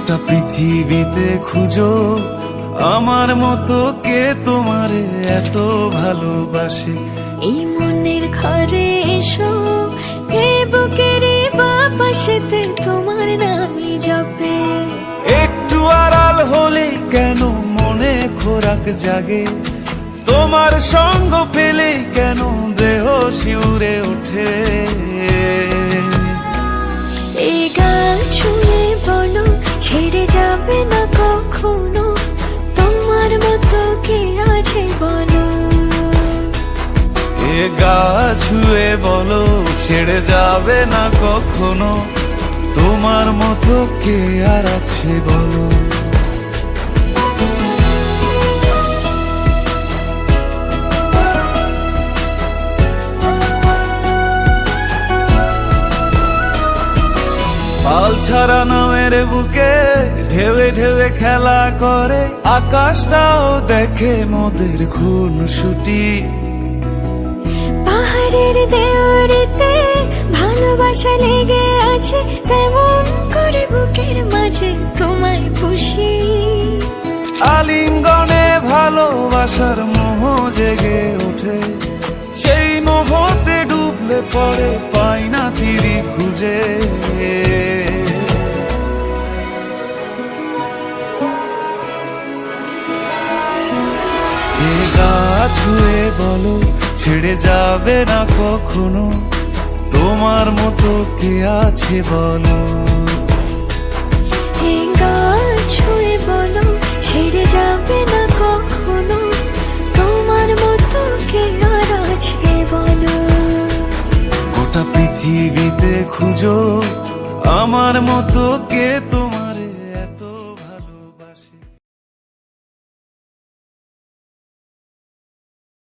গোটা পৃথিবীতে খুঁজো আমার মতো কে তোমারে এত ভালোবাসে। এই মনের ঘরে এসো, এ বুকের বাপাশেতে তোমার নামই জপে। একটু আড়াল হলেই কেন মনে খোরাক জাগে, তোমার সঙ্গ পেলেই কেন দেহ শিউরে ওঠে। এই গান ছুঁয়ে বলো ছেড়ে যাবে না কখনো, তোমার মতো কে আছে বলো। এ গা ছুঁয়ে বলো ছেড়ে যাবে না কখনো, তোমার মতো কে আর আছে বলো। পাল ছাড়া নামের বুকে ঢেউে ঢেউে খেলা করে, আকাশটাও দেখে মোদের খুনসুটি। পাহাড়ের দেওয়ারিতে ভালোবাসা লেগে আছে, তেমন করে বুকের মাঝে তোমায় পুষি। আলিঙ্গনে ভালোবাসার মোহ জেগে ওঠে, সেই মোহতে ডুবলে পড়ে পাই না তীরি খুঁজে। এ গা ছুঁয়ে বলো ছেড়ে যাবে না কখনো, তোমার মতো কে আছে বলো। এই গান ছুঁয়ে বলো ছেড়ে যাবে না কখনো, তোমার মতো কে আর আছে বলো। গোটা পৃথিবীতে খুঁজো আমার মতো কে